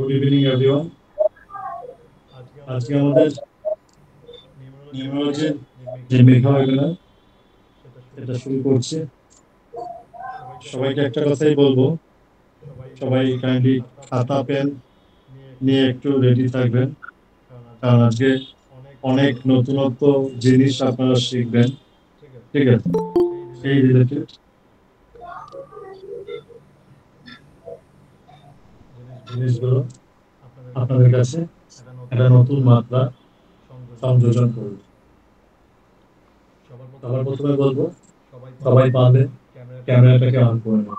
Good evening, everyone. আজকে আমাদের নিউরোলজির যে মেঘা ওয়েবিনার সেটা শুরু করছি। সবাইকে একটা কথাই বলবো, সবাই কাইন্ডলি খাতা পেন নিয়ে একটু রেডি থাকবেন, কারণ আজকে অনেক নতুনত্ব জিনিস আপনারা শিখবেন। ঠিক আছে, সেই রিলেটেড জিনিসগুলো আপনাদের কাছে একটা নতুন মাত্রা সংযোজন করবে। সবার প্রথমে বলবো, সবাই পারলে ক্যামেরাটাকে অন করে নেন।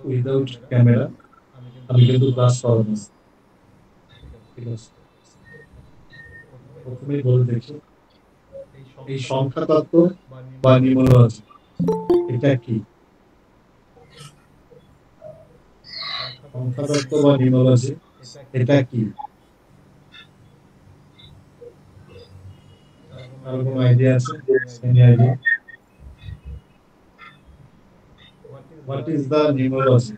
উইদাউট ক্যামেরা আমি কিন্তু ক্লাস করব না। ঠিক আছে, প্রথমেই বলে দেখি, এই সংখ্যা তত্ত্ব বা নিউমোলজি এটা কি? সংখ্যা তত্ত্ব বা নিউমোলজি এটা কি? কারো কোনো আইডিয়া আছে? Any idea? What is the numerology?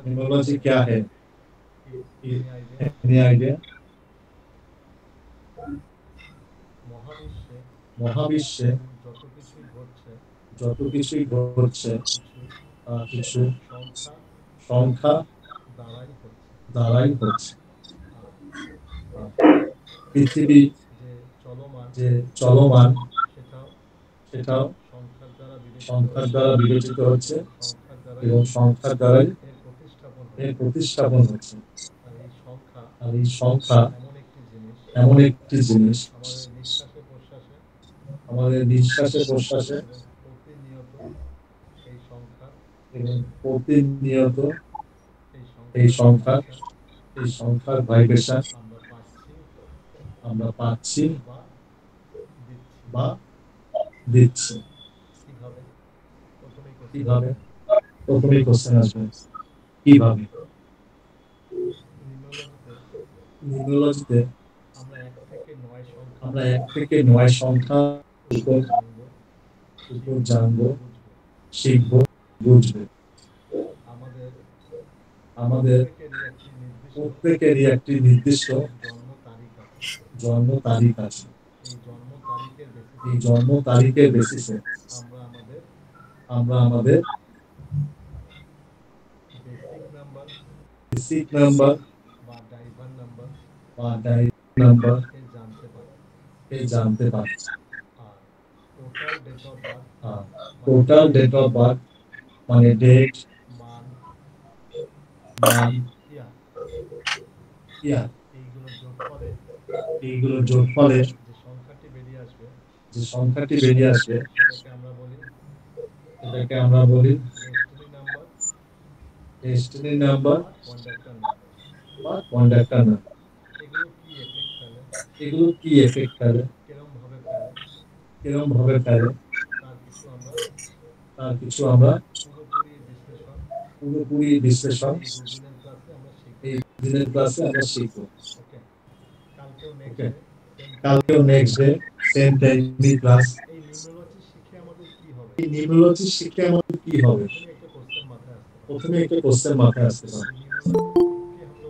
Numerology क्या है? Any idea? মহাবিশ্বে যত কিছুই ঘটছে কিছু সংখ্যা দ্বারাই হচ্ছে। পৃথিবী যে চলমান সেটাও সংখ্যার দ্বারা বিবেচিত হচ্ছে এবং সংখ্যার দ্বারাই এর প্রতিস্থাপন হচ্ছে। আর এই সংখ্যা এমন একটি জিনিস আমাদের নিঃশ্বাসে প্রশ্বাসে এবং প্রতিনিয়ত এই সংখ্যার ভাইব্রেশন আমরা পাচ্ছি বা দিচ্ছি। কিভাবে? প্রথমেই কোশ্চেন আসবে, কিভাবে? নিউমোলজিতে আমরা 1 থেকে 9 সংখ্যা উপর জানবো, শিখবো, বুঝবো। আমাদের প্রত্যেকেরই একটি নির্দিষ্ট জন্ম তারিখ আছে। এই জন্ম তারিখের বেসিসে আমরা আমাদের বেসিক নাম্বার বা ডাইভার নাম্বার জানতে পারি। টোটাল ডেট অফ বার্থ মানে ডেট, মান, ইয়ার, এইগুলো যোগফলে যে সংখ্যাটি বেরিয়ে আসবে এটাকে আমরা বলি ডেস্টিনি নাম্বার বা কন্ডাক্টর নাম্বার। এগুলো কি এফেক্ট ফেলে, কিরকম ভাবে ফেলে, তার কিছু আমরা পুরোপুরি বিশ্লেষণ এই দিনের ক্লাসে আমরা শিখবো। ওকে, কালকেও নেক্সট ডে সেম টাইমই ক্লাস। এই নিউমোলজি শিখে আমাদের কি হবে? প্রথমে একটা কোশ্চেন माথায় আসতে পারে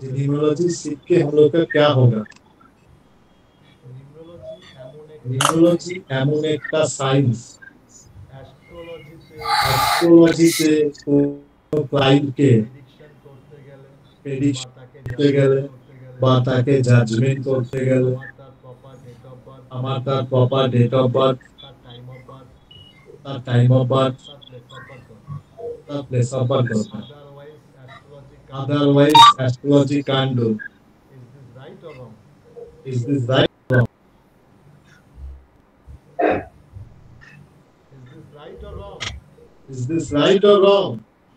যে নিউমোলজি सीख के हम लोग का क्या होगा? নিউমোলজি এমন একটা সায়েন্স, অ্যাস্ট্রোলজিতে কোনো ক্লায়েন্টকে প্রেডিকশন করতে গেলে বা তাকে জাজমেন্ট করতে গেলে আমার তার প্রপার ডেট অফ বার্থ, তার টাইম অফ বার্থ, তার প্লেস অফ বার্থ দরকার। Otherwise, astrology can't do. Is this right or wrong? Is this right or wrong?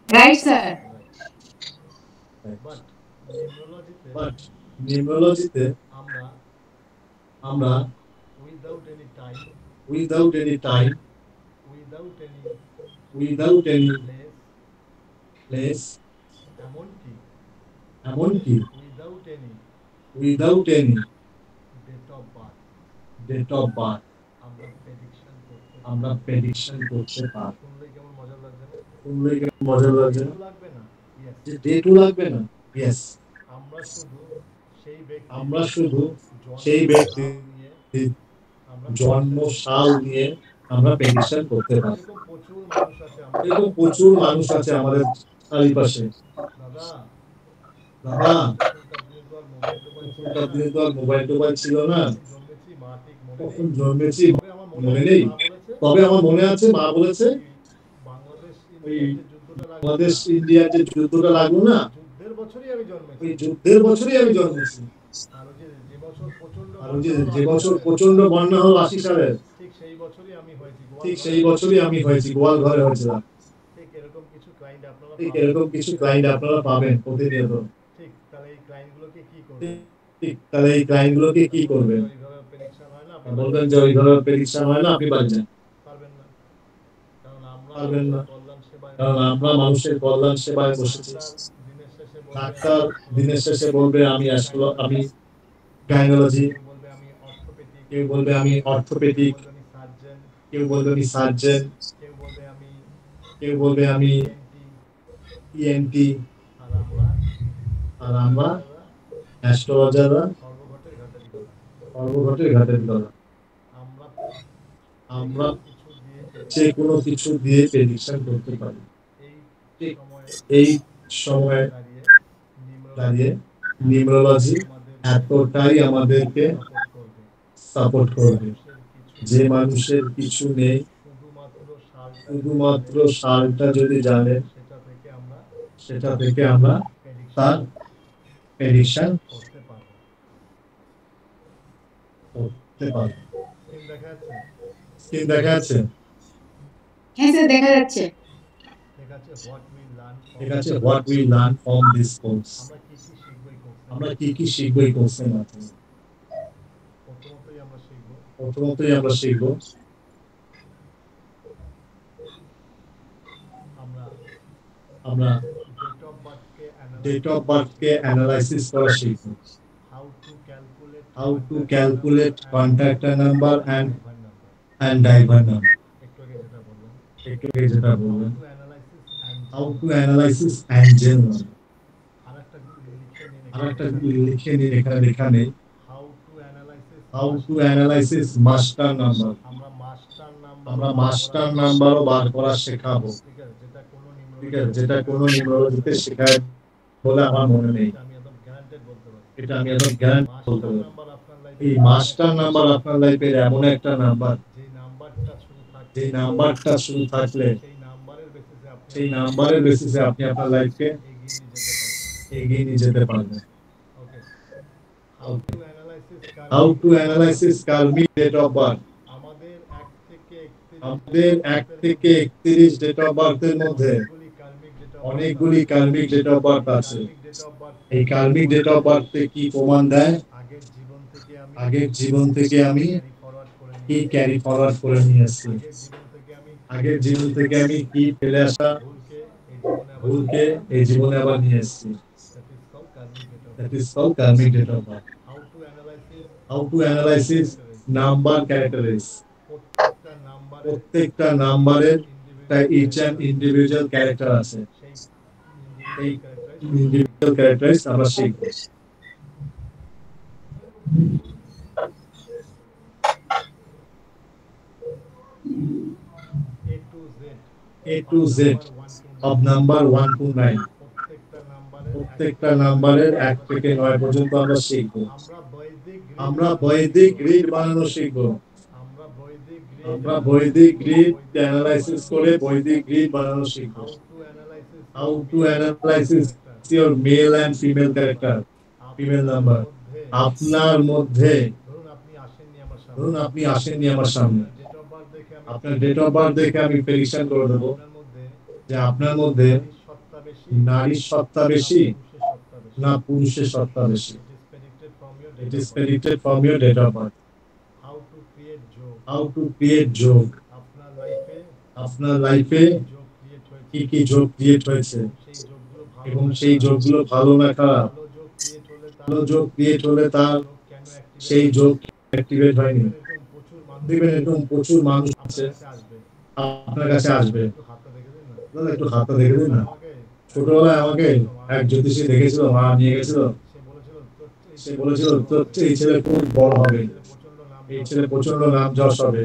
Right, sir. But numerology-তে আমরা without any time, without any place, এমনকি without any date of birth আমরা prediction করতে পারি। শুনলে কেমন মজা লাগছে না? যে ডেটও লাগবে না। ইয়েস, আমরা শুধু সেই ব্যক্তির জন্ম সাল নিয়ে আমরা প্রেডিকশন করতে পারি। এরকম প্রচুর মানুষ আছে আমাদের চারিপাশে। দাদা, তখনকার দিনে তো আর মোবাইল টোবাইল ছিল না, কখন জন্মেছি মনে নেই। তবে আমার মনে আছে মা বলেছে ওই বাংলাদেশ ইন্ডিয়ার যে যুদ্ধটা লাগলো না, ওই যুদ্ধের বছরই আমি জন্মেছি। আর যে বছর প্রচন্ড বন্যা হলো 80 সালে, ঠিক সেই বছরই আমি হয়েছি, গোয়াল ঘরে হয়েছিলাম। ঠিক এরকম কিছু ক্লায়েন্ট আপনারা পাবেন প্রতিনিয়ত। ঠিক, তাহলে এই ক্লায়েন্টগুলোকে কি করবেন? বলবেন যে ওই ধরনের প্রেডিকশন হয় না, আপনি বাড়ি যান। পারবেন না, কারণ আমরা মানুষের কল্যাণ সেবায় বসেছি। ডাক্তার দিনের শেষে বলবে আমি গাইনোলজি, কেউ বলবে আমি অর্থোপেডিক, কেউ বলবে আমি সার্জন, কেউ বলবে আমি ইএনটি, আর আমরা অ্যাস্ট্রোলজাররা সর্বঘটের ঘাটের গলা। আমরা যে কোনো কিছু দিয়ে প্রেডিকশন করতে পারি। এই সময়ে দাঁড়িয়ে নিউমেরোলজি এতটাই আমাদেরকে সাপোর্ট করবে। যে মানুষের কিছু নেই, শুধুমাত্র সালটা যদি জানে, সেটা থেকে আমরা তার প্রেডিকশন করতে পারবো। স্ক্রিন দেখা যাচ্ছে? হ্যাঁ স্যার, দেখা যাচ্ছে। ঠিক আছে, what we learn from this course. আমরা কি কি শিখবো এই কোর্সের মাধ্যমে? প্রথমতই আমরা শিখবো আমরা ডেট অফ বার্থকে অ্যানালাইসিস করা শিখবো। How to calculate contact number and driver number। একটু আগে যেটা বললাম, how to analysis Angel number. আরেকটা লিখে নিন, এখানে লেখা নেই, how to analysis master number. আমরা মাস্টার নাম্বারও বার করা শেখাবো। ঠিক আছে, যেটা কোনো নিউমেরোলজিতে শেখায় বলে আমার মনে নেই, এটা আমি একদম গ্যারান্টি বলতে পারি। এই মাস্টার নাম্বার আপনার লাইফের এমন একটা নাম্বার, যে নাম্বারটা শুরু থাকলে সেই নাম্বারের বেসিসে আপনি আপনার লাইফকে এগিয়ে নিয়ে যেতে পারবেন। How to analysis karmic date of birth. আমাদের 1 থেকে 31 ডেট অফ বার্থের মধ্যে অনেকগুলি কার্মিক ডেট অফ বার্থ আছে। এই কার্মিক ডেট অফ বার্থে কি প্রমাণ দেয়? আগের জীবন থেকে আমি কি ক্যারি ফরওয়ার্ড করে নিয়ে আসছি, আগের জীবন থেকে আমি কি ফেলে আসা ভুলকে এই জীবনে আবার নিয়ে এসেছি। That is called karmic date of birth. How to analysis number characteristics. প্রত্যেকটা নাম্বারের each and individual ক্যারেক্টার আছে। এই ইন্ডিভিজুয়াল ক্যারেক্টারিস্টিক্স আমরা শিখব। A to Z of number 1 to 9। প্রত্যেকটা নাম্বারের 1 থেকে 9 পর্যন্ত আমরা শিখব। আমরা বৈদিক গ্রিড বানানো শিখব। আমরা বৈদিক গ্রিড অ্যানালাইসিস করে বৈদিক গ্রিড বানানো শিখব। How to analysis your male and female character, female number। আপনার মধ্যে ধরুন আপনি আসেননি আমার সামনে, আপনার ডেট অফ বার্থ দেখে আমি প্রেডিকশন করে দেবো যে আপনার মধ্যে নারীর সত্তা বেশি না পুরুষের সত্তা বেশি। It is predicted from your date of birth. How to create যোগ। আপনার লাইফে কি কি যোগ ক্রিয়েট হয়েছে এবং সেই যোগগুলো ভালো না খারাপ। ভালো যোগ ক্রিয়েট হলে তার সেই যোগ অ্যাক্টিভেট হয়নি। দেখবেন এরকম প্রচুর মানুষ আছে আপনার কাছে আসবে, দাদা একটু হাতটা দেখে দিন না, ছোটবেলায় আমাকে এক জ্যোতিষী দেখেছিল, মা নিয়ে গেছিল। সে বলেছিল তোর এই ছেলে খুব বড় হবে, এই ছেলে প্রচন্ড নাম যশ হবে,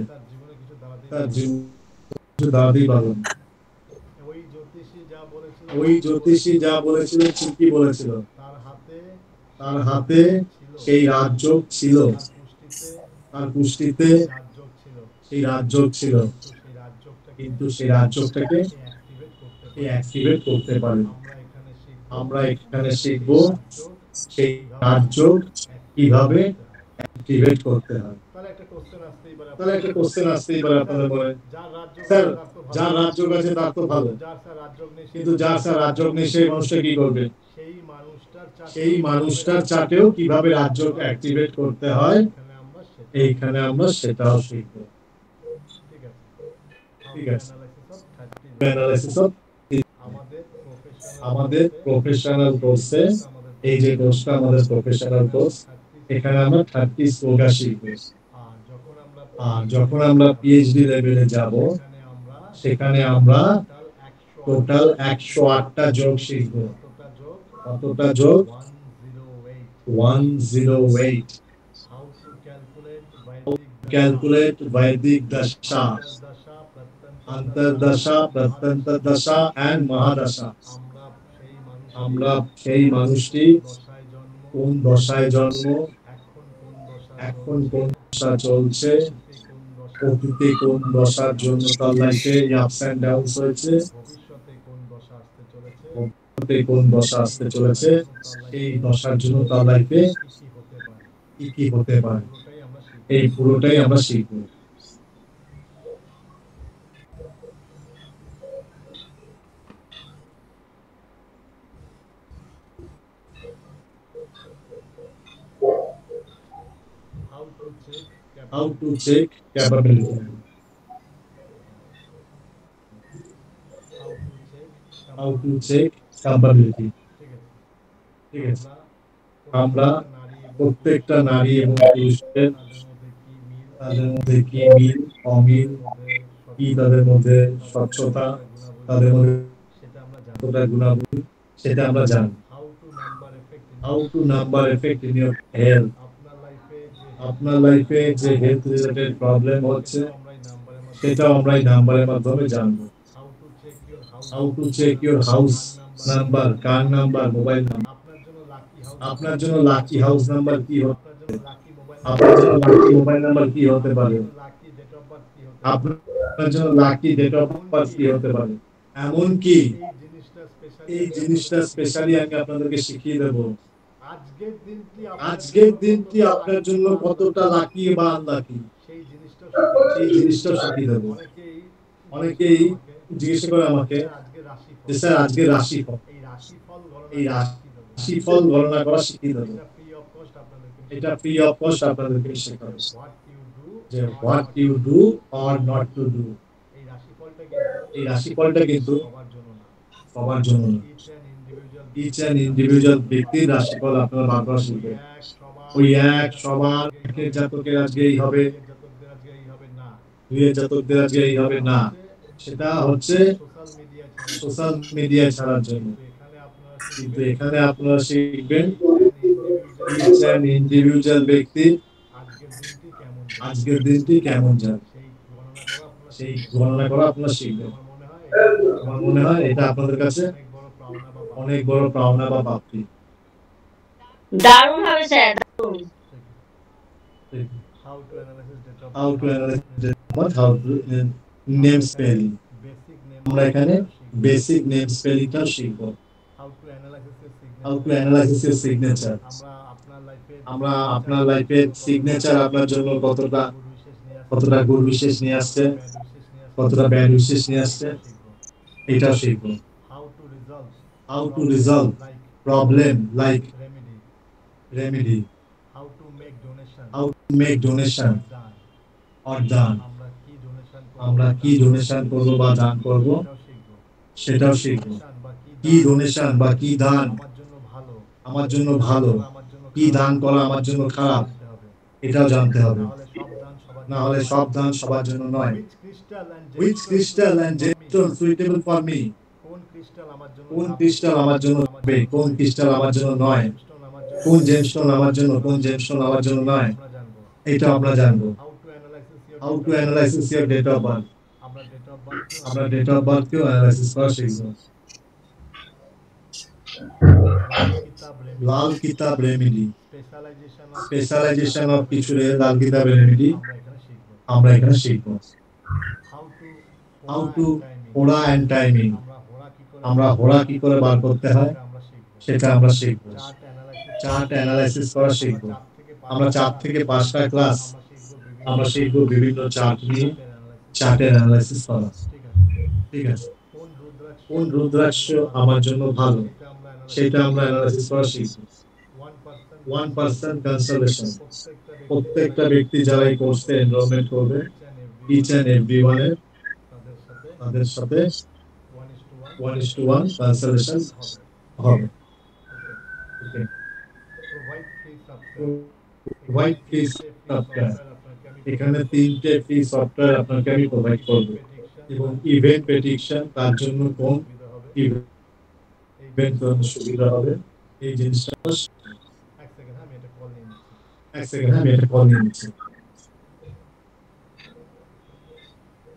তার জীবন কিছু দাঁড়াতেই পারবে না। ওই জ্যোতিষী যা বলেছিল ঠিকই বলেছিল। তার হাতে সেই রাজযোগ ছিল, তার কুষ্টিতে সেই রাজযোগ ছিল, কিন্তু সেই রাজযোগটাকে অ্যাক্টিভেট করতে পারে। আমরা এখানে শিখবো সেই রাজযোগ কিভাবে অ্যাক্টিভেট করতে হয়। তাহলে একটা কোশ্চেন আসতেই পারে আপনাদের মনে, স্যার যার রাজযোগ আছে তার তো ভালো, কিন্তু যার স্যার রাজযোগ নেই সেই মানুষটা কি করবে? সেই মানুষটার চাটেও কিভাবে রাজযোগ অ্যাক্টিভেট করতে হয় এইখানে আমরা সেটাও শিখবো। ঠিক আছে, অ্যানালাইসিস অফ আমাদের প্রফেশনাল কোর্সে, এই যে কোর্সটা আমাদের প্রফেশনাল কোর্স, এখানে আমরা 30 শ্লোকা শিখবো। আর যখন আমরা পিএইচডি লেভেলে যাব, সেখানে আমরা টোটাল 108টা যোগ শিখবো। কতটা যোগ? 108। ক্যালকুলেট বৈদিক দশা, অন্তর্দশা, প্রত্যন্তর্দশা এন্ড মহাদশা। আমরা সেই মানুষটি কোন দশায় জন্ম, এখন কোন দশা চলছে, অতীতে কোন দশার জন্য তার লাইফে আপস এন্ড ডাউনস হয়েছে, ভবিষ্যতে কোন দশা আসতে চলেছে, এই দশার জন্য তার লাইফে কি কি হতে পারে, এই পুরোটাই আমরা শিখব। How to check capability? How to check capability? ঠিক আছে, আমরা প্রত্যেকটা নারী এবং পুরুষের তাদের মধ্যে কি মিল, অমিল, কি তাদের মধ্যে স্বচ্ছতা, তাদের মধ্যে কতটা গুণাবলী, সেটা আমরা জানি। How to number effect in your health? আপনার লাইফে যে হেলথ রিলেটেড প্রবলেম হচ্ছে, সেটাও আমরা এই নাম্বারের মাধ্যমে জানবো। How to check your house number, car number, mobile number. আপনার জন্য লাকি হাউস নাম্বার কি হতে পারে, আপনার জন্য লাকি মোবাইল নাম্বার কি হতে পারে, আপনার জন্য লাকি ডেট অফ বার্থ কি হতে পারে। এমনকি এই জিনিসটা স্পেশালি আমি আপনাদেরকে শিখিয়ে দেব, আজকের দিনটি আপনার জন্য কতটা লাকি বা আনলাকি, সেই জিনিসটা শিখিয়ে দেব। অনেকেই জিজ্ঞেস করে আমাকে যে স্যার আজকে রাশিফল, এই রাশিফল গণনা করা শিখিয়ে দেব। এটা ফ্রি অফ কস্ট আপনাদেরকে শেখাবো, যে what you do or not to do. এই রাশিফলটা কিন্তু সবার জন্য না, ইচ অ্যান্ড ইন্ডিভিজুয়াল ব্যক্তির রাশিফল আপনারা বার করা শিখবেন। ওই এক সবার একের জাতকের আজকে এই হবে, দুইয়ের জাতকদের আজকে এই হবে না, সেটা হচ্ছে সোশ্যাল মিডিয়ায় ছাড়ার জন্য। কিন্তু এখানে আপনারা শিখবেন ইচ অ্যান্ড ইন্ডিভিজুয়াল ব্যক্তির আজকের দিনটি কেমন যাবে, সেই গণনা করা আপনারা শিখবেন। আমার মনে হয় এটা আপনাদের কাছে অনেক বড় পাওনা বা প্রাপ্তি। দারুণ হবে স্যার, দারুণ। How to analyze what, how to name spelling। আমরা এখানে বেসিক নেম স্পেলিংটা শিখব। How to analyze your signature। আমরা আপনার লাইফের সিগনেচার আপনার জন্য কতটা গুড বিশেষ নিয়ে আসছে, কতটা ব্যাড বিশেষ নিয়ে আসছে, এটাও শিখব। How to resolve problem like remedy। How to make donation or দান। আমরা কি ডোনেশন করব বা দান করব, সেটাও শিখব। কি ডোনেশন বা কি দান আমার জন্য ভালো, কি দান করা আমার জন্য খারাপ, এটাও জানতে হবে। না হলে সব দান সবার জন্য নয়। Which crystal and gemstone suitable for me? কোন ক্রিস্টাল আমার জন্য হবে, কোন ক্রিস্টাল আমার জন্য নয়, কোন জেমস্টোন আমার জন্য, কোন জেমস্টোন আমার জন্য নয়, এটা আমরা জানবো। How to analysis your date of birth, আমরা ডেট অফ বার্থ কেও অ্যানালাইসিস করা শিখবো। Lal Kitab remedy, specialisation of কিছুরে লাল কিতাব রেমেডি আমরা এখানে শিখবো। How to hora and timing, আমরা হোড়া কি করে বার করতে হয় সেটা আমরা শিখবো। চার্ট অ্যানালাইসিস করা শিখবো। আমরা 4 থেকে 5টা ক্লাস আমরা শিখবো বিভিন্ন চার্ট নিয়ে চার্টের অ্যানালাইসিস করা। ঠিক আছে, কোন রুদ্রাক্ষ আমার জন্য ভালো সেটা আমরা অ্যানালাইসিস করা শিখবো। 1% কনসালটেশন, প্রত্যেকটা ব্যক্তি যারা এই কোর্সে এনরোলমেন্ট করবে ইচ এন্ড এভরিওয়ান এর তাদের সাথে 1:1 কনসালটেশন হবে। ওকে, হোয়াইট ফ্রি সফটওয়্যার, এখানে 3টে ফ্রি সফটওয়্যার আপনাকে আমি প্রোভাইড করব এবং ইভেন্ট প্রেডিকশন তার জন্য কোন ইভেন্ট সুবিধা হবে এই জিনিসটা। এক সেকেন্ড আমি এটা কল নিয়ে নিচ্ছি।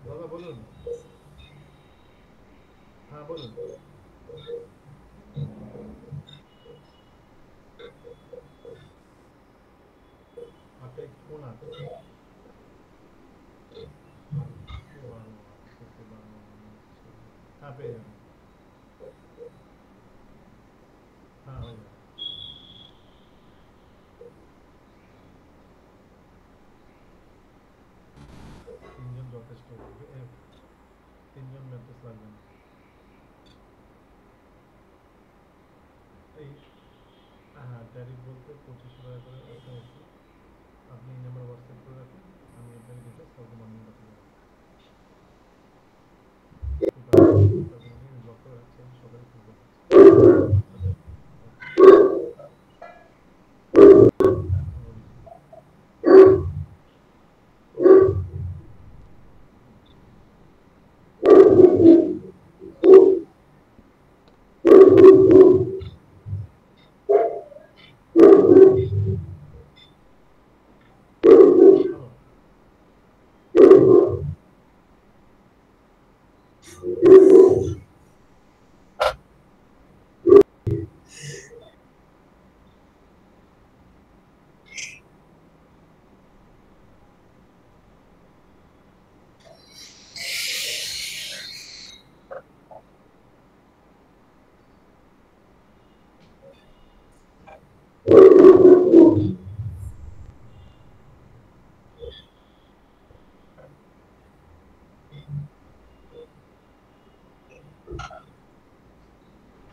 দাদা বলুন। হ্যাঁ বলুন। আপনি কোন আছে? হ্যাঁ পেয়ে যাবেন। হ্যাঁ হয়ে যাবে। তিনজন যথেষ্ট, 3জন ম্যাট্রেস লাগবে না। এই হ্যাঁ ট্যারিফ বলতে 2500 টাকা করে এসএমএস, আপনি এই নাম্বার হোয়াটসঅ্যাপ করে রাখুন, আমি আপনাকে ডিটেলস কালকে মর্নিং পাঠিয়ে দেবো। ব্লক করে রাখছি, আমি সকালে ফোন করছি।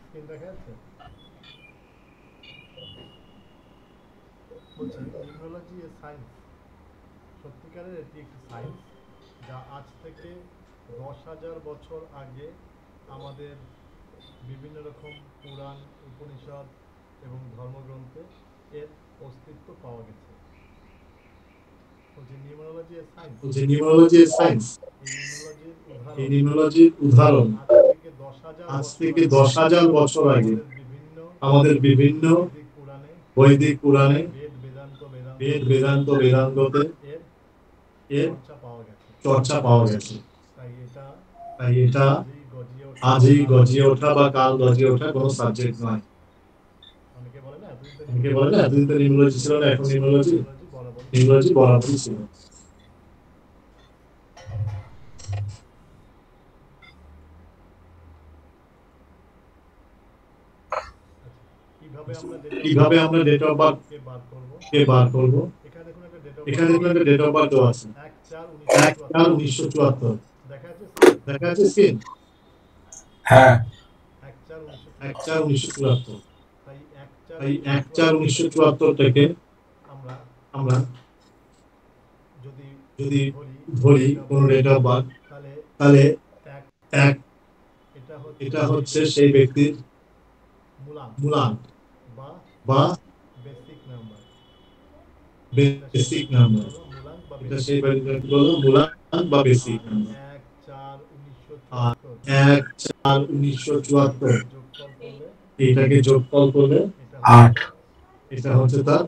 স্ক্রিন দেখা যাচ্ছে? বলছি নিউরোলজি এ সায়েন্স, সত্যিকারের এটি একটি সায়েন্স যা আজ থেকে 10,000 বছর আগে আমাদের বিভিন্ন রকম পুরাণ, উপনিষদ এবং ধর্মগ্রন্থে এর অস্তিত্ব পাওয়া গেছে। বলছি নিউরোলজি এ সায়েন্স, এই নিউরোলজির উদাহরণ আজ থেকে 10,000 বছর আগে আমাদের বিভিন্ন বৈদিক পুরাণে বেদ বেদান্ত বেদান্ততে এর চর্চা পাওয়া গেছে। তাই এটা আজই গজিয়ে ওঠা বা কাল গজিয়ে ওঠা কোনো সাবজেক্ট নয়। অনেকে বলে না এতদিন তো নিউরোলজি ছিল না, এখন নিউরোলজি বরাবরই ছিল। কিভাবে আমরা ডেট অফ বার্থ কে বার করব? এখানে দেখুন একটা ডেট অফ বার্থ আছে 1/4/1974। দেখা যাচ্ছে স্ক্রিন? হ্যাঁ 1/4/1974। তাই 1/4/1974 থেকে আমরা যদি ধরি কোন ডেট অফ বার্থ, তাহলে এটা হচ্ছে সেই ব্যক্তির মূলাঙ্ক বা বেসিক নাম্বার। এটা সেই ব্যক্তির মূলাঙ্ক বা বেসিক নাম্বার। 1/4/1974 আর 1974 এটাকে যোগফল করলে 8 এটা হচ্ছে তার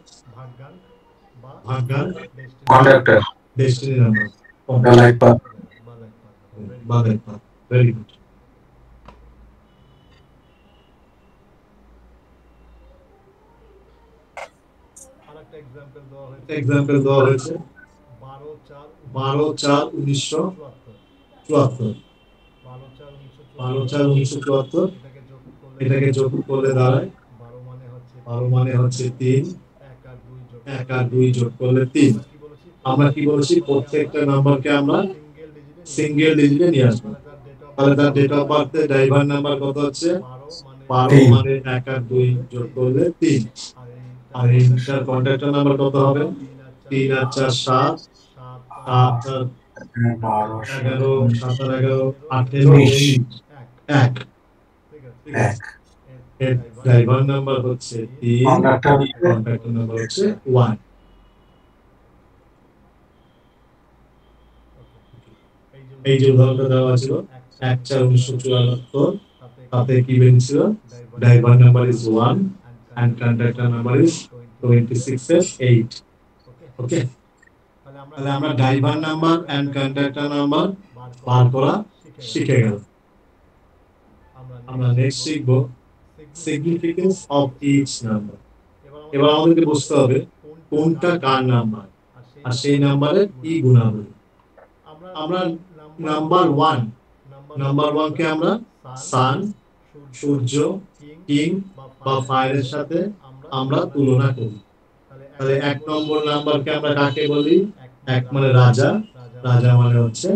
ভাগ্যাঙ্ক conductor destiny number life path বাদের পাথ ভেরি গুড এক্সাম্পল দেওয়া হয়েছে 12/4/1974 12/4/1974 এটাকে যোগ করলে দাঁড়ায় 12 মানে হচ্ছে 3 1 আর 2 যোগ করলে 3 আমরা কি বলেছি প্রত্যেকটা নাম্বারকে আমরা সিঙ্গেল ডিজিটে নিয়ে আসবো তাহলে তার ডেট অফ বার্থে ড্রাইভার নাম্বার কত হচ্ছে 12 মানে 1 আর 2 যোগ করলে 3 আর ইন্টার কন্ট্যাক্টর নাম্বার কত হবে 3 আর 4 7 7 আর 11 7 আর 11 18 1 এর ড্রাইভার নাম্বার হচ্ছে 3 কন্ট্যাক্টর নাম্বার হচ্ছে 1 এই যে উদাহরণটা দেওয়া ছিল 1/4/1974 তাতে কি বেরিয়েছিল driver number is 1 and conductor number is 26/8 okay তাহলে আমরা driver number and conductor number বার করা শিখে গেল আমরা নেক্সট শিখব সিগনিফিকেন্স অফ ইচ নাম্বার এবার আমাদেরকে বুঝতে হবে কোনটা কার নাম্বার আর সেই নাম্বারের কি গুণাবলী আমরা নাম্বার 1 কে আমরা সান সূর্য কিং বা ফায়ারের সাথে আমরা তুলনা করি তাহলে 1 নম্বর নাম্বারকে আমরা কাকে বলি 1 মানে রাজা রাজা মানে হচ্ছে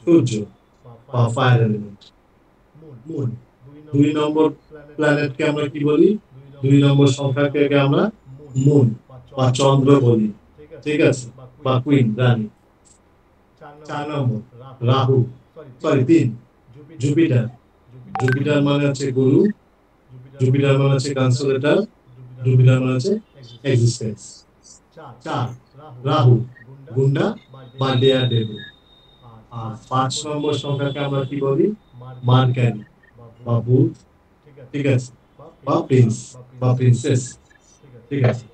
সূর্য বা ফায়ার এলিমেন্ট মুন 2 নম্বর প্ল্যানেটকে আমরা কি বলি 2 নম্বর সংখ্যাকে আমরা মুন বা চন্দ্র বলি ঠিক আছে বা কুইন রানী 4 নম্বর রাহু সরি 3 জুপিটার জুপিটার মানে হচ্ছে গুরু জুপিটার মানে হচ্ছে কনসোলেটর জুপিটার মানে হচ্ছে এক্সিস্টেন্স 4 রাহু গুন্ডা বা ডেয়ার ডেভিল আর 5 নম্বর সংখ্যাকে আমরা কি বলি মার্কারি বা বুধ ঠিক আছে বা প্রিন্স বা প্রিন্সেস ঠিক আছে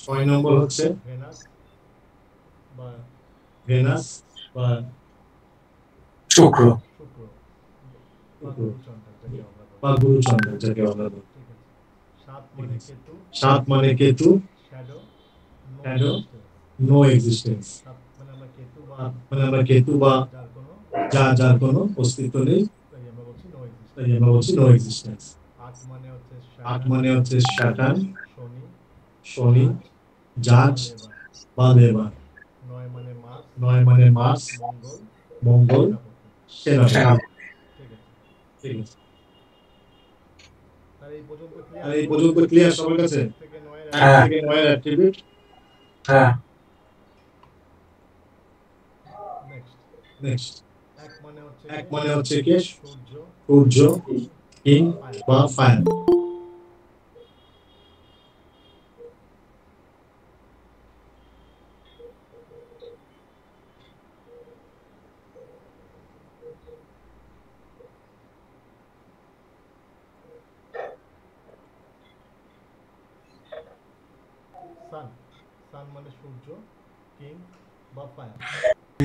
ছয় নম্বর হচ্ছে ভেনাস বা শুক্র বা গুরুচন্দ্র যাকে আমরা বলি 7 মানে কেতু শ্যাডো নো এক্সিস্টেন্স মানে আমরা কেতু বা যার কোনো অস্তিত্ব নেই তাই আমরা বলছি নো এক্সিস্টেন্স 8 মানে হচ্ছে স্যাটার্ন শনি জাজ বা লেবার 9 মানে মার্স মঙ্গল সেনাপতি ঠিক আছে আর এই পর্যন্ত ক্লিয়ার সবার কাছে 1 থেকে 9 এর অ্যাট্রিবিউট হ্যাঁ নেক্সট 1 মানে হচ্ছে কি সূর্য কিং বা ফায়ার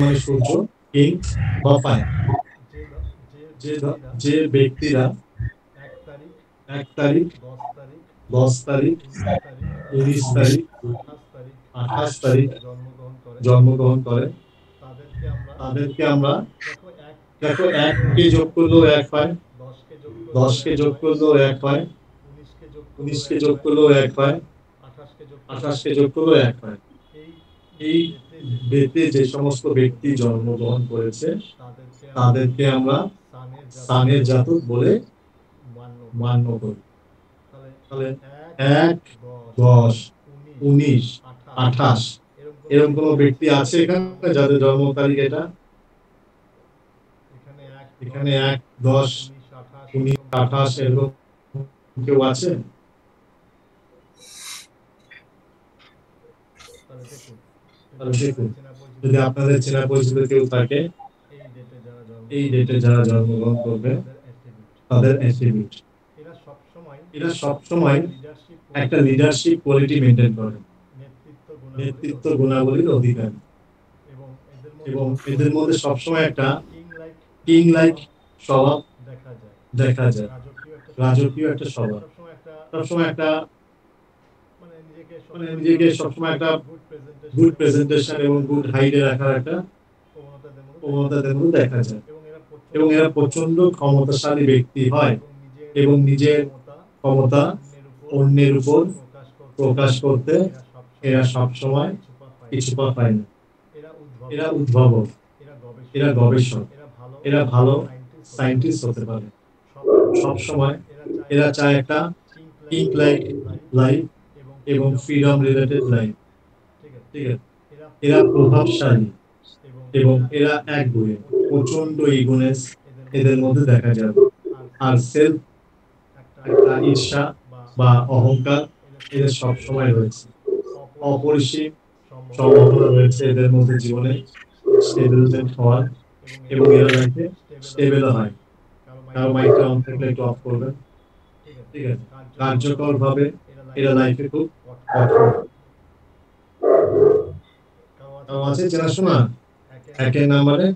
মানে সূর্য কিং বা ফায়ার যে ব্যক্তিরা 1 তারিখ 10 তারিখ 19 তারিখ 28 তারিখ জন্মগ্রহণ করে তাদেরকে আমরা দেখো 1 কে যোগ করলেও 1 পায় 10 কে যোগ করলেও 1 পায় 19 কে যোগ করলেও 1 পায় 28 কে যোগ করলেও 1 পায় এই ডেতে যে সমস্ত ব্যক্তি জন্মগ্রহণ করেছে তাদেরকে আমরা সানের জাতক বলে মান্য করি তাহলে 1 10 19 28 এরকম কোন ব্যক্তি আছে এখানে যাদের জন্ম তারিখ এটা এখানে 1 10 19 28 এরকম কেউ আছে? তাহলে দেখুন, যদি আপনাদের চেনা পরিচিত কেউ থাকে, এই ডেটে যারা জন্মগ্রহণ করবে তাদের অ্যাট্রিবিউট, এরা সবসময় একটা লিডারশিপ কোয়ালিটি মেনটেন করে, নেতৃত্ব গুণাবলীর অধিকারী, এবং এদের মধ্যে সবসময় একটা কিং লাইক স্বভাব দেখা যায়, রাজকীয় একটা স্বভাব, সবসময় একটা নিজেকে সবসময় একটা গুড প্রেজেন্টেশন এবং গুড হাইটে রাখার একটা প্রবণতা মধ্যে দেখা যায়, এবং এরা প্রচন্ড ক্ষমতাশালী ব্যক্তি হয় এবং নিজের ক্ষমতা অন্যের উপর প্রকাশ করতে এরা সবসময় কিছু পায় না। এরা উদ্ভাবক, এরা গবেষক, এরা ভালো সায়েন্টিস্ট হতে পারে। সবসময় এরা চায় একটা পিঙ্ক লাইফ এবং ফ্রিডম রিলেটেড লাইফ। ঠিক আছে, এরা প্রভাবশালী এবং এরা একগুঁয়ে, প্রচন্ড ইগোনেস এদের মধ্যে দেখা যাবে, আর সেলফ একটা ঈর্ষা বা অহংকার এদের সবসময় রয়েছে। অপরিসীম সম্ভাবনা রয়েছে এদের মধ্যে জীবনে স্টেবলমেন্ট হওয়ার, এবং এরা লাইফে স্টেবল হয়। কারো মাইকটা অন থাকলে একটু অফ করবেন। ঠিক আছে, কার্যকর ভাবে এরা লাইফে খুব কঠোর। কারো আছে চেনাশোনা? একের নাম্বারে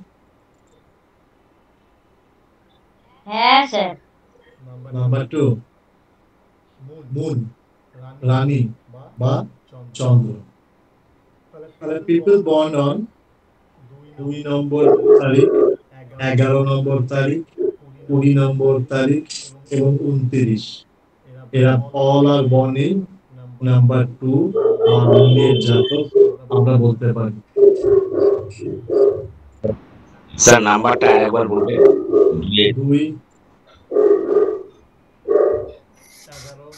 হ্যাঁ স্যার। নাম্বার 2 মুন, রানী বা চন্দ্র। তাহলে পিপল বর্ন অন 2 নম্বর তারিখ, 11 নম্বর তারিখ, 20 নম্বর তারিখ এবং 29, এরা all are born in number 2 বা মুনের জাতক আমরা বলতে পারি। স্যার নাম্বারটা একবার বলবে? 2,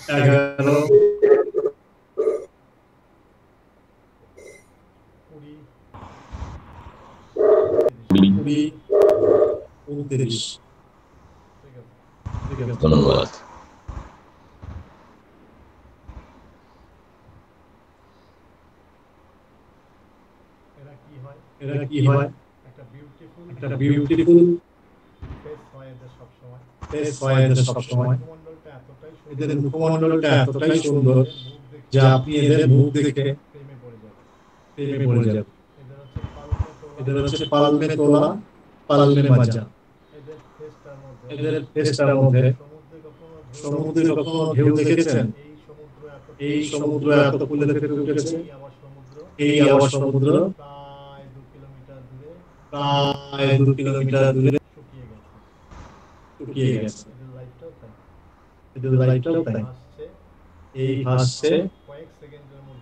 11, 20, 29। ঠিক আছে, ধন্যবাদ। এরা কি হয়? একটা বিউটিফুল ফেস হয় এদের সবসময়। এদের মুখমণ্ডলটা এতটাই সুন্দর যা আপনি এদের মুখ দেখে প্রেমে পড়ে যাবেন। এদের হচ্ছে পালমে তোলা, পালমে মাজা। এদের ফেসটার মধ্যে সমুদ্রে কখনো ঢেউ দেখেছেন? এই সমুদ্র এত ফুলে থেকে উঠেছে, এই আবার সমুদ্র প্রায় 2 কিলোমিটার দূরে শুকিয়ে গেছে। এদের লাইটটাও তাই, এই ভাসছে,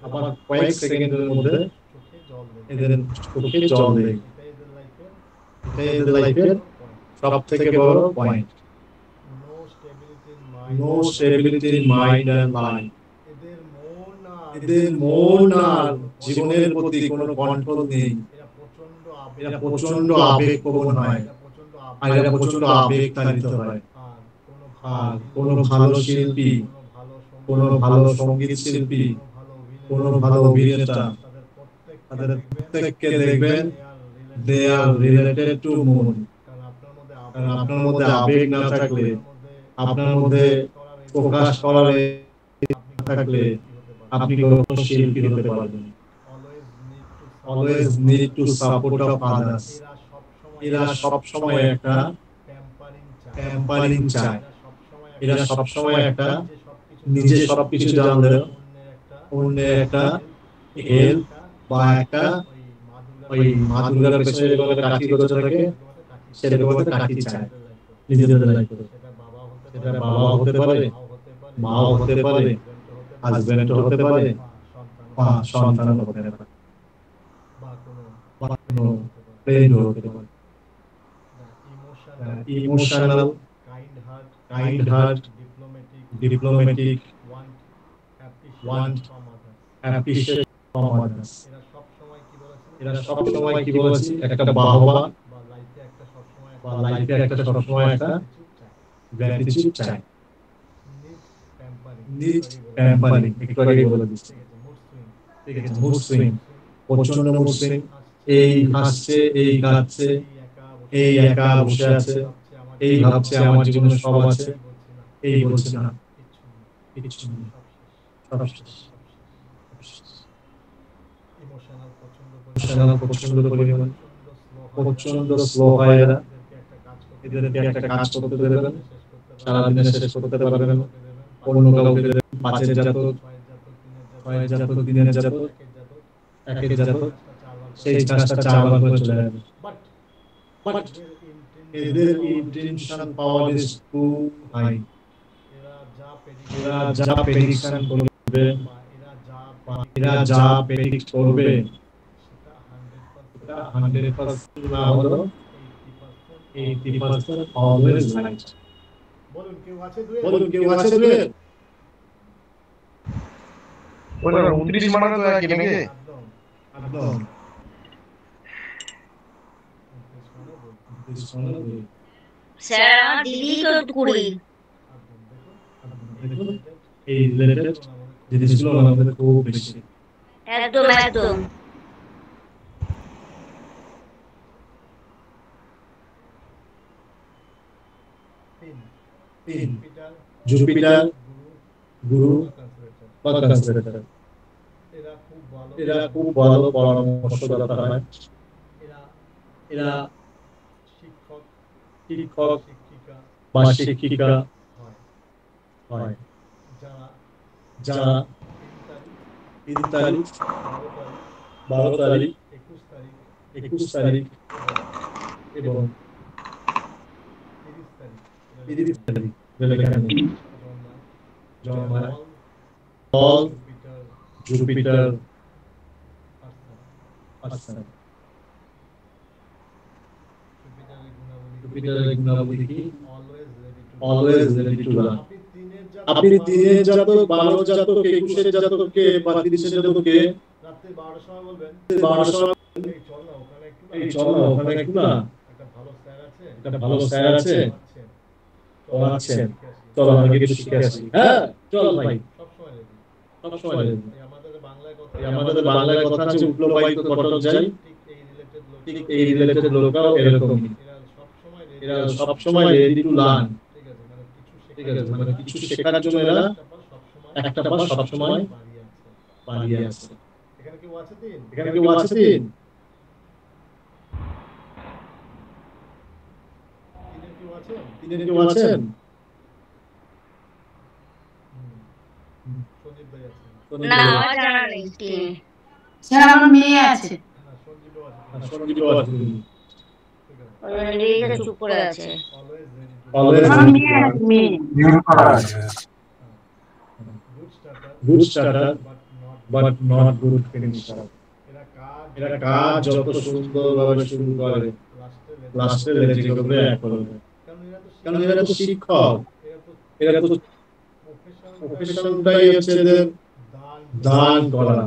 আবার কয়েক সেকেন্ডের মধ্যে এদের চোখে জল দেয়। এটাই এদের লাইফের সব থেকে বড় point. No stability in mind and life. এদের মন আর জীবনের প্রতি কোনো কন্ট্রোল নেই। এরা প্রচন্ড আবেগপ্রবণ হয়, আর এরা প্রচন্ড আবেগতাড়িত হয়। আর কোনো ভালো শিল্পী, কোনো ভালো সঙ্গীত শিল্পী, কোনো ভালো অভিনেতা, তাদের প্রত্যেককে দেখবেন দে আর রিলেটেড টু মুন। কারণ আপনার মধ্যে আবেগ না থাকলে, আপনার মধ্যে প্রকাশ করার থাকলে আপনি কখনো শিল্পী হতে পারবেন। Always need to support of others. এরা সবসময় একটা প্যাম্পারিং চায়। এরা সবসময় একটা নিজে সবকিছু জানলেও অন্যের একটা হেল্প বা একটা ওই মা দুর্গার পেছনে যেভাবে কাঠি গজা থাকে সেরকম কাঠি চায় নিজেদের লাইফে। সেটা বাবা হতে পারে, মাও হতে পারে, হাজবেন্ড হতে পারে, বা সন্তান হতে পারে, বা কোনো ফ্রেন্ড হতে পারে। Emotional, kind heart, diplomatic, want appreciate from others. এরা সবসময় কি বলেছি, একটা বাহবা বা লাইফে একটা সবসময় একটা গ্র্যাটিটিউড চায়। নিড প্যাম্পারিং, একটু আগেই বলে দিচ্ছি। ঠিক আছে, মুড সুইং, প্রচন্ড মুড সুইং, এই হাসছে, এই কাঁদছে, এই একা বসে আছে, এই ভাবছে আমার জীবনে সব আছে, এই বলছে না কিচ্ছু নেই, সব শেষ। ইমোশনাল প্রচন্ড পরিমাণ, প্রচন্ড স্লো হয় এরা, এদেরকে একটা কাজ করতে দেবেন, সারাদিনে শেষ করতে পারবেন না। অন্য কাউকে দেবেন, 5-এর জাতক, 6-এর জাতক, 3-এর জাতক, 1-এর জাতক, সেই কাজটা 4 বার করে চলে যাবে। বাট এদের intention power is too high. এরা যা প্রেডিকশন করবে, এরা যা প্রেডিক্ট করবে, এটা 100% না হলেও 80% অলওয়েজ রাইট। বলুন কেউ আছে দুয়ে? ওটা 29 মানে তো একই নাকি? একদম। স্যার আমার দিদি তো 20। দেখুন এই রিলেটেড জিনিসগুলো আমাদের খুব বেশি। একদম একদম। তিন, জুপিটার, গুরু বা কনসিডারেটর, এরা খুব ভালো পরামর্শদাতা হয়। এরা শিক্ষক বা শিক্ষিকা হয়, যারা 3 তারিখ, 12 তারিখ, 21 তারিখ এবং 30 তারিখ জন্মায়, অল জুপিটার পার্সন। জুপিটারের গুণাবলী কি? Always ready to learn. আপনি 3-এর জাতক, 12 জাতক, 21-এর জাতককে বা 30-এর জাতককে রাতে 12টার সময় বলবেন, 12টার সময় এই চল না ওখানে একটু না, একটা ভালো স্যার আছে, পড়াচ্ছেন, চলো আমাকে কিছু শিখে আসি। হ্যাঁ চল ভাই, সব সময় রেডি। আমাদের বাংলায় কথা আছে, উঠলো ভাই তো কটক যাই। ঠিক এই রিলেটেড লোকরাও এরকমই, এরা সব সময় রেডি টু লার্ন। ঠিক আছে, মানে কিছু শেখার জন্য এরা একটা পা সব সময় বাড়িয়ে আছে। এখানে কেউ আছে 3? এখানে কেউ আছে 3? 3-এর কেউ আছেন? না আমার জানা নেই। স্যার আমার মেয়ে আছে। সঞ্জীবও আছে। দিদিটা চুপ করে আছে। আমার মেয়ে আছে, মেয়ে। মিউট করা আছে। Good starter but not good finisher. এরা কাজ যত সুন্দরভাবে শুরু করে, লাস্টে লেজি করে এক করবে। কারণ এরা তো শিক্ষক, এরা তো প্রফেশনটাই হচ্ছে এদের দান করা,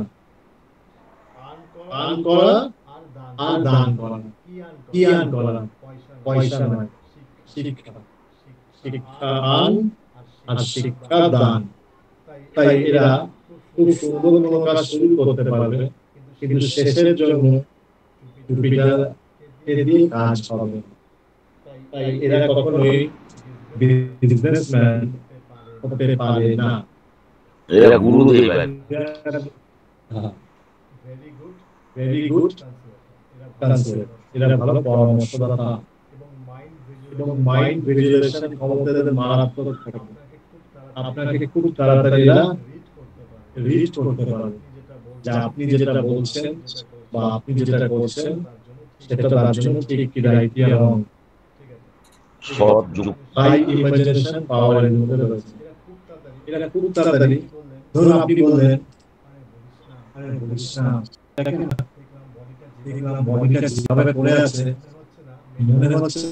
দান করা আর দান করা। কি আন করা? পয়সা নয়, শিক্ষা। শিক্ষা আন আর শিক্ষা দান। তাই এরা খুব সুন্দর কোনো কাজ শুরু করতে পারবে, কিন্তু শেষের জন্য জুপিটার দিয়ে কাজ হবে। তাই এরা কখনোই বিজনেসম্যান হতে পারে না। এরা গুরু হতে পারে। Very good concept. এরা ভালো পরামর্শদাতা এবং মাইন্ড ভিজুয়ালাইজেশন ক্ষমতা এদের মারাত্মক থাকে। আপনাকে খুব তাড়াতাড়ি এরা রিড করতে পারবে, যে আপনি যেটা বলছেন বা আপনি যেটা করছেন সেটা তার জন্য ঠিক কি রাইট কি রং। সৎ যুগ। হাই ইমাজিনেশন পাওয়ার এর মধ্যে রয়েছে। এরা খুব তাড়াতাড়ি, ধরুন আপনি বললেন আরে বলিস না, দেখলাম বডিটা যেভাবে পড়ে আছে, মনে হচ্ছে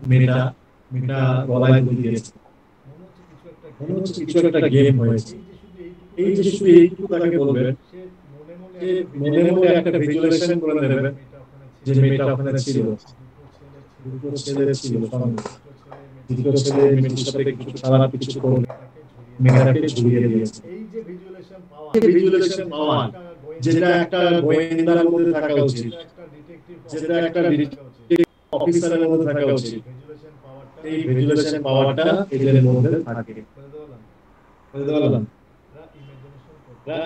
মেয়েটা গলায় দড়ি দিয়েছে, মনে হচ্ছে কিছু একটা গেম হয়েছে। এই যে শুধু এইটুকু তাকে বলবেন, যে মনে মনে একটা ভিজুয়ালাইজেশন করে নেবেন যে মেয়েটা ওখানে ছিল, দুটো ছেলে ছিল সঙ্গে, দুটো ছেলে মেয়েটির সাথে কিছু খারাপ কিছু করবে, মেয়েটাকে ঝুলিয়ে দিয়েছে। এই যে ভিজুয়ালাইজেশন পাওয়ার, ভিজুয়ালাইজেশন পাওয়ার যেটা একটা গোয়েন্দার মধ্যে থাকা উচিত, যেটা একটা ডিটেকটিভ অফিসারের মধ্যে থাকা উচিত, ভিজুয়ালাইজেশন পাওয়ারটা এই ভিজুয়ালাইজেশন পাওয়ারটা এদের মধ্যে থাকে। বুঝতে পারলাম?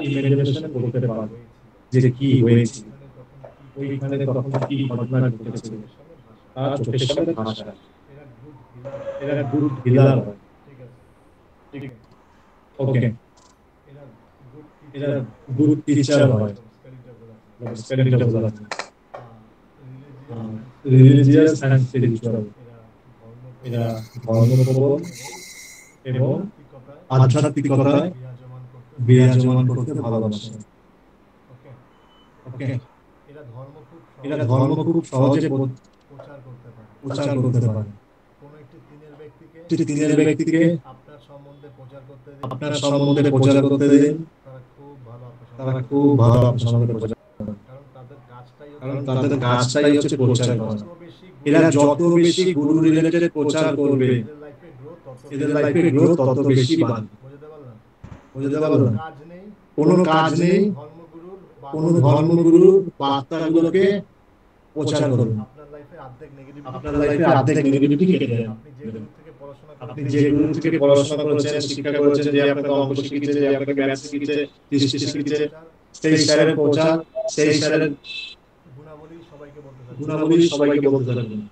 ইমাজিনেশন করতে পারবে যে কি হয়েছে, ওইখানে তখন কি ঘটনা ঘটেছে, তার চোখের সামনে ভাষা। এরা গুড ভিলার হয়। ঠিক আছে, ওকে, এরা গুড টিচার হয়। স্পেলিংটা বোঝা যাচ্ছে। রিলিজিয়াস অ্যান্ড স্পিরিচুয়াল, এরা ধর্মপ্রবণ এবং আধ্যাত্মিকতায় বিরাজমান করতে ভালোবাসে। ওকে, এরা ধর্ম খুব সহজে প্রচার করতে পারে। একটি তিনের ব্যক্তিকে আপনার সম্বন্ধে প্রচার করতে দিন, তারা খুব ভালো আপনার সম্বন্ধে প্রচার করে, কারণ তাদের কাজটাই হচ্ছে প্রচার করা। এরা যত বেশি গুরু রিলেটেড প্রচার করবে, এদের লাইফে গ্রোথ তত বেশি বাড়বে। বুঝতে পারলাম? কোনো কাজ নেই, কোনো ধর্মগুরুর বার্তাগুলোকে প্রচার করুন। আপনার লাইফে অর্ধেক নেগেটিভিটি কেটে যাবে। আপনি যে গুরু থেকে পড়াশোনা করেছেন, শিক্ষা করেছেন, যে আপনাকে অঙ্ক শিখিয়েছে, যে আপনাকে ম্যাথ শিখিয়েছে, হিস্ট্রি শিখিয়েছে, সেই স্যারের প্রচার, সেই স্যারের গুণাবলী সবাইকে বলতে থাকবেন।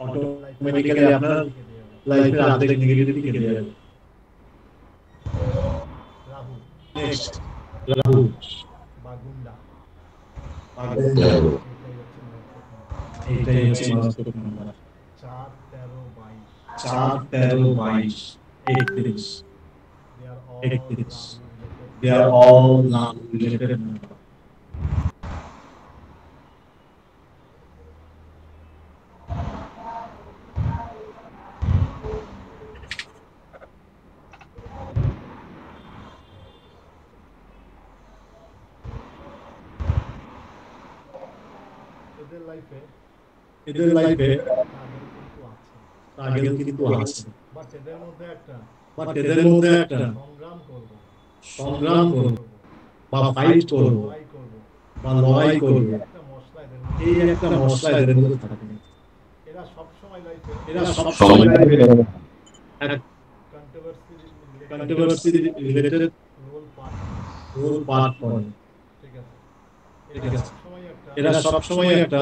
অটোমেটিক্যালি আপনার লাইফে অর্ধেক নেগেটিভিটি কেটে যাবে। নেক্সট, রাহু বা গুন্ডা। এইটাই হচ্ছে মারাত্মক number. 4, 13, 22, 31, 31। They are all non-related number. এদের লাইফে স্ট্রাগল কিন্তু আছে, বাট এদের মধ্যে একটা সংগ্রাম করব বা ফাইট করব বা লড়াই করব, এই একটা মশলা এদের মধ্যে থাকে। এরা সবসময় লাইফে কন্ট্রোভার্সি রিলেটেড রোল পার্ট করে। ঠিক আছে, এরা সবসময় একটা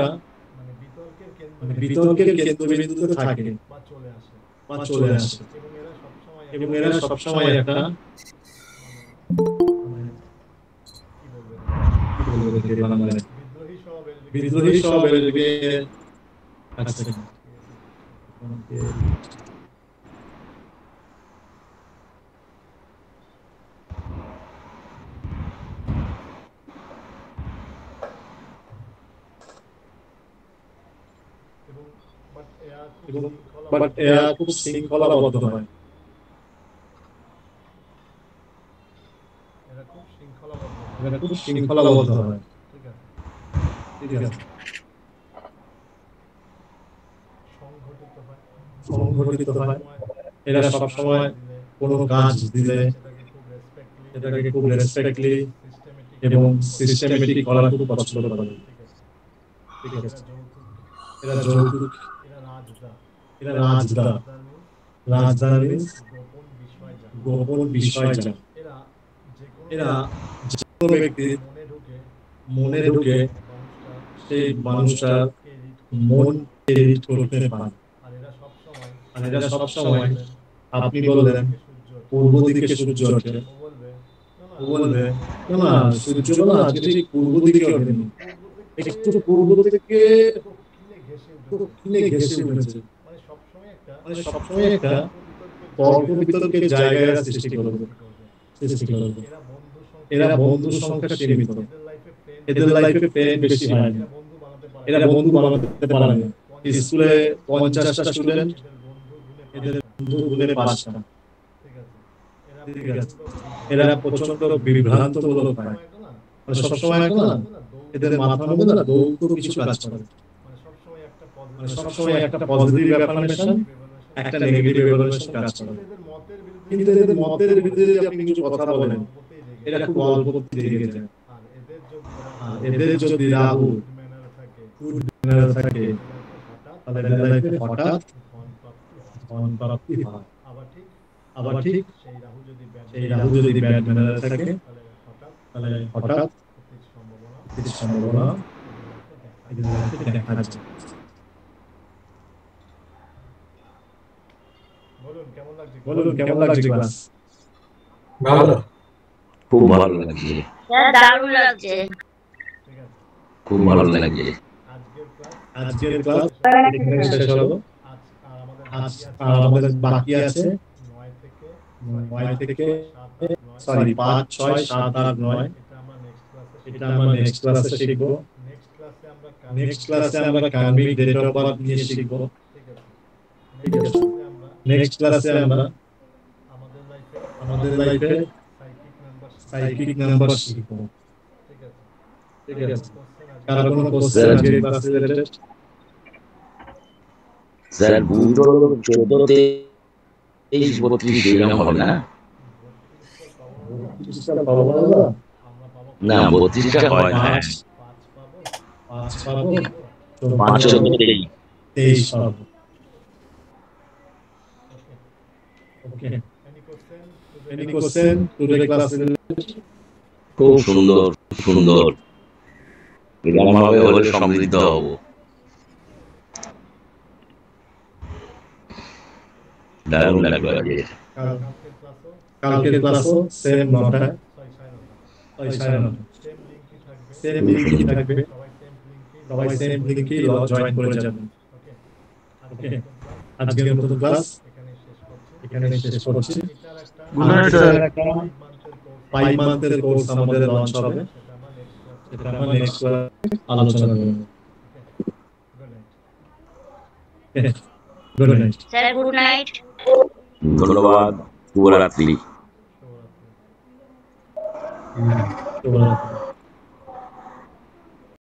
বিতর্কের কেন্দ্রবিন্দুতে থাকে বা চলে আসে, এবং এরা সবসময় একটা বিদ্রোহী স্বভাবের। আচ্ছা, বাট এরা খুব শৃঙ্খলাবদ্ধ হয়। এরা খুব শৃঙ্খলাবদ্ধ হয়। ঠিক আছে, সংগঠিত হয়। এরা সবসময় কোনো কাজ দিলে এটাকে খুব রেসপেক্টলি এবং সিস্টেমেটিক করার খুব পছন্দ করে। ঠিক আছে, এরা যৌতুক, এরা রাজধানী গোপন বিষয় জানে। এরা যে কোনো ব্যক্তির মনে ঢুকে সেই মানুষটার মন এডিট করতে পারে। আর এরা সবসময়, আপনি বললেন পূর্ব দিকে সূর্য ওঠে, ও বলবে না সূর্য না আজকে ঠিক পূর্ব দিকে ওঠেনি, একটু পূর্ব থেকে দক্ষিণে ঘেঁষে উঠেছে। মানে সবসময় একটা তর্ক বিতর্কের জায়গায় সৃষ্টি করবে। এরা বন্ধু সংখ্যা সীমিত, এদের লাইফে ফ্রেন্ড বেশি হয় না, এরা বন্ধু বানাতে পারে না। স্কুলে 50টা স্টুডেন্ট, এদের বন্ধু গুনে 5টা। ঠিক আছে, এরা প্রচন্ড বিভ্রান্তমূলক হয়। মানে সবসময় না এদের মাথার মধ্যে না দৌড় কিছু কাজ করে। মানে সবসময় একটা পজিটিভ অ্যাফার্মেশন একটা নেগেটিভ এভালুয়েশন কাজ করে। কিন্তু এদের মতের বিরুদ্ধে যদি আপনি কিছু কথা বলেন, এটা খুব অল্পতেই রেগে যায়। আর এদের যদি রাহু গুড ম্যানারে থাকে, তাহলে এদের লাইফে হঠাৎ ধন প্রাপ্তি হয়। আবার ঠিক সেই রাহু যদি ব্যাড ম্যানারে থাকে, তাহলে হঠাৎ কিছু সম্ভাবনা এদের লাইফে দেখা যায়। বলুন কেমন লাগছে ক্লাস? ভালো। খুব ভালো লাগছে, স্যার দারুণ লাগছে। খুব ভালো লাগছে। আজকের ক্লাস এখানে শেষ হলো। আজ আমাদের বাকি আছে 9 থেকে 5, 6, 7, 8, 9। এটা আমরা নেক্সট ক্লাসে শিখবো। নেক্সট ক্লাসে আমরা কার্মিক ডেট অফ বার্থ নিয়ে শিখবো। ঠিক আছে, নেক্সট ক্লাসে আমরা আমাদের লাইফে সাইকিক নাম্বার শিখবো। ঠিক আছে, কারো কোনো কোশ্চেন আজকের ক্লাসে রিলেটেড? স্যার 2, 14, 23, 32 এরকম হবে না? না, 32টা হয় না। 5 পাবো, 5, 14, 23 পাবো। ওকে, এনি কোশ্চেন টুডে ক্লাসে? খুব সুন্দর, সুন্দর। এরকম ভাবে হলে সমৃদ্ধ হব। দারুণ লাগলো আজকে। কালকের ক্লাসও সেম 9টায়, 9:30। সেম লিঙ্কই থাকবে, সবাই সেম লিঙ্কই জয়েন করে যাবেন। ওকে, আজকের মতো ক্লাস এখানে শেষ করছি। Good night sir. 5 মান্থের কোর্স আমাদের লঞ্চ হবে, সেটা আমরা নেক্সট আলোচনা করব। Good night sir good night. ধন্যবাদ, শুভরাত্রি। শুভরাত্রি।